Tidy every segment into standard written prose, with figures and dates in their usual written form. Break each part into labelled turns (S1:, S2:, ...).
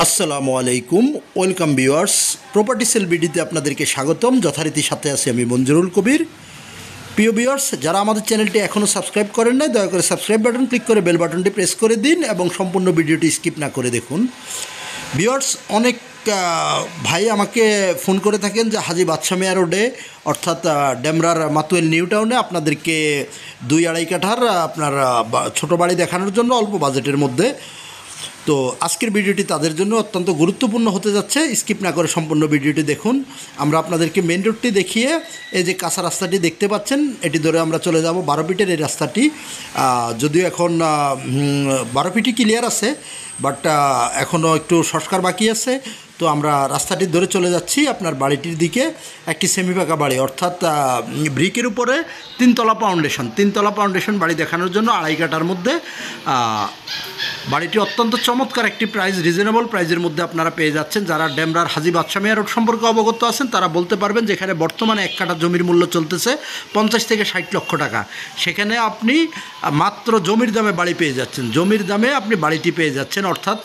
S1: আসসালামু আলাইকুম, welcome viewers. Property sell ভিডিওতে আপনাদেরকে স্বাগতম। যথারীতি সাথে আছি আমি মঞ্জুরুল কবির। প্রিয় ভিউয়ার্স, যারা আমাদের চ্যানেলটি এখনও সাবস্ক্রাইব করেন নাই, দয়া করে সাবস্ক্রাইব বাটন ক্লিক করে বেল বাটনটি প্রেস করে দিন এবং সম্পূর্ণ ভিডিওটি স্কিপ না করে দেখুন। ভিউয়ার্স, অনেক ভাই আমাকে ফোন করে থাকেন যে হাজী বাদশাহ মিয়া রোডে অর্থাৎ ডেমরার মাতুয়েল নিউ টাউনে আপনাদেরকে 2-2.5 কাঠার আপনার ছোটো বাড়ি দেখানোর জন্য অল্প বাজেটের মধ্যে। তো আজকের ভিডিওটি তাদের জন্য অত্যন্ত গুরুত্বপূর্ণ হতে যাচ্ছে। স্কিপ না করে সম্পূর্ণ ভিডিওটি দেখুন। আমরা আপনাদেরকে মেন রোডটি দেখিয়ে এই যে কাঁচা রাস্তাটি দেখতে পাচ্ছেন, এটি ধরে আমরা চলে যাব 12 ফিটের এই রাস্তাটি। যদিও এখন 12 ফিটই ক্লিয়ার আছে, বাট এখনও একটু সংস্কার বাকি আছে। তো আমরা রাস্তাটি ধরে চলে যাচ্ছি আপনার বাড়িটির দিকে। একটি সেমি পাকা বাড়ি, অর্থাৎ ব্রিকের উপরে 3 তলা ফাউন্ডেশন বাড়ি দেখানোর জন্য 2.5 কাঠার মধ্যে। বাড়িটি অত্যন্ত চমৎকার একটি প্রাইস, রিজনেবল প্রাইসের মধ্যে আপনারা পেয়ে যাচ্ছেন। যারা ডেমরার হাজী বাদশাহ মিয়া রোড সম্পর্কে অবগত আছেন তারা বলতে পারবেন, যেখানে বর্তমানে 1 কাঠা জমির মূল্য চলতেছে 50 থেকে 60 লক্ষ টাকা। সেখানে আপনি মাত্র জমির দামে বাড়ি পেয়ে যাচ্ছেন, জমির দামে আপনি বাড়িটি পেয়ে যাচ্ছেন। অর্থাৎ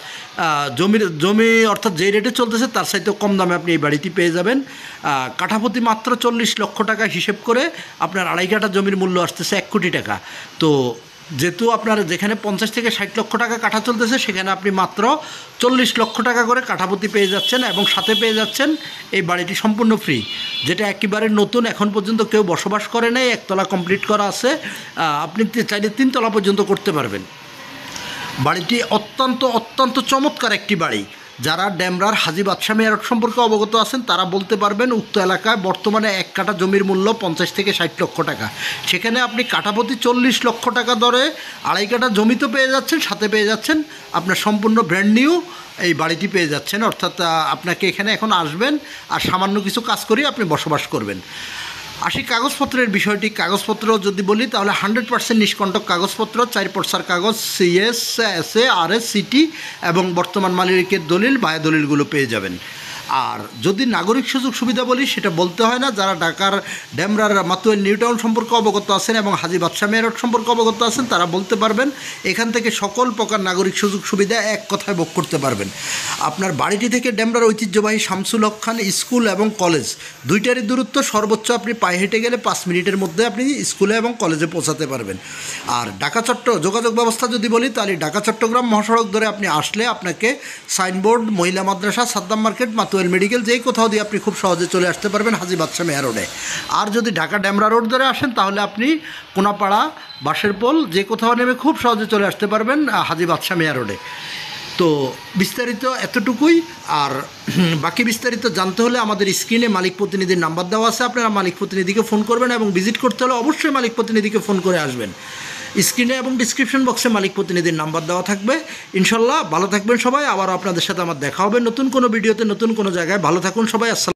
S1: জমি অর্থাৎ যেই রেটে চলতেছে তার চাইতেও কম দামে আপনি এই বাড়িটি পেয়ে যাবেন। কাঠাপ্রতি মাত্র 40 লক্ষ টাকা হিসেব করে আপনার 2.5 কাঠা জমির মূল্য আসতেছে 1 কোটি টাকা। তো যেহেতু আপনার যেখানে 50 থেকে 60 লক্ষ টাকা কাঠা চলতেছে, সেখানে আপনি মাত্র 40 লক্ষ টাকা করে কাঠাপ্রতি পেয়ে যাচ্ছেন এবং সাথে পেয়ে যাচ্ছেন এই বাড়িটি সম্পূর্ণ ফ্রি, যেটা একেবারে নতুন, এখন পর্যন্ত কেউ বসবাস করে নাই। 1 তলা কমপ্লিট করা আছে, আপনি চাইলে 3 তলা পর্যন্ত করতে পারবেন। বাড়িটি অত্যন্ত চমৎকার একটি বাড়ি। যারা ডেমরার হাজী বাদশাহ মিয়া রোড সম্পর্কে অবগত আছেন তারা বলতে পারবেন, উক্ত এলাকায় বর্তমানে 1 কাঠা জমির মূল্য 50 থেকে 60 লক্ষ টাকা। সেখানে আপনি কাঠাপ্রতি 40 লক্ষ টাকা দরে 2.5 কাঠা জমি তো পেয়ে যাচ্ছেন, সাথে পেয়ে যাচ্ছেন আপনার সম্পূর্ণ ব্র্যান্ড নিউ এই বাড়িটি পেয়ে যাচ্ছেন। অর্থাৎ আপনাকে এখানে এখন আসবেন আর সামান্য কিছু কাজ করেই আপনি বসবাস করবেন। আসি কাগজপত্রের বিষয়টি। কাগজপত্র যদি বলি তাহলে 100% নিষ্কণ্টক কাগজপত্র, 4 পর্সার কাগজ, CS, SA, RS, CT এবং বর্তমান মালিকের দলিল, বায়া দলিলগুলো পেয়ে যাবেন। আর যদি নাগরিক সুযোগ সুবিধা বলি, সেটা বলতে হয় না। যারা ঢাকার ডেমরার মাতুয়েল নিউ টাউন সম্পর্কে অবগত আছেন এবং হাজী বাদশাহ মিয়া রোড সম্পর্কে অবগত আছেন তারা বলতে পারবেন, এখান থেকে সকল প্রকার নাগরিক সুযোগ সুবিধা এক কথায় ভোগ করতে পারবেন। আপনার বাড়িটি থেকে ডেমরার ঐতিহ্যবাহী শামসুল হক খান স্কুল এবং কলেজ দুইটারই দূরত্ব সর্বোচ্চ আপনি পায়ে হেঁটে গেলে 5 মিনিটের মধ্যে আপনি স্কুলে এবং কলেজে পৌঁছাতে পারবেন। আর যোগাযোগ ব্যবস্থা যদি বলি তাহলে ঢাকা চট্টগ্রাম মহাসড়ক ধরে আপনি আসলে আপনাকে সাইনবোর্ড, মহিলা মাদ্রাসা, সাদ্দাম মার্কেট, মাতুয়েল মেডিকেল, যেই কোথাও দিয়ে আপনি খুব সহজে চলে আসতে পারবেন হাজী বাদশাহ মিয়া রোডে। আর যদি ঢাকা ডেমরা রোড ধরে আসেন তাহলে আপনি কোনাপাড়া, বাঁশের পোল, যে কোথাও নেমে খুব সহজে চলে আসতে পারবেন হাজী বাদশাহ মিয়া রোডে। তো বিস্তারিত এতটুকুই। আর বাকি বিস্তারিত জানতে হলে আমাদের স্ক্রিনে মালিক প্রতিনিধির নাম্বার দেওয়া আছে, আপনারা মালিক প্রতিনিধিকে ফোন করবেন এবং ভিজিট করতে হলে অবশ্যই মালিক প্রতিনিধিকে ফোন করে আসবেন। স্ক্রিনে এবং ডিসক্রিপশন বক্সে মালিক প্রতিনিধির নাম্বার দেওয়া থাকবে। ইনশাল্লাহ ভালো থাকবেন সবাই। আবারও আপনাদের সাথে আমার দেখা হবে নতুন কোনো ভিডিওতে, নতুন কোনো জায়গায়। ভালো থাকুন সবাই। আসসালাম।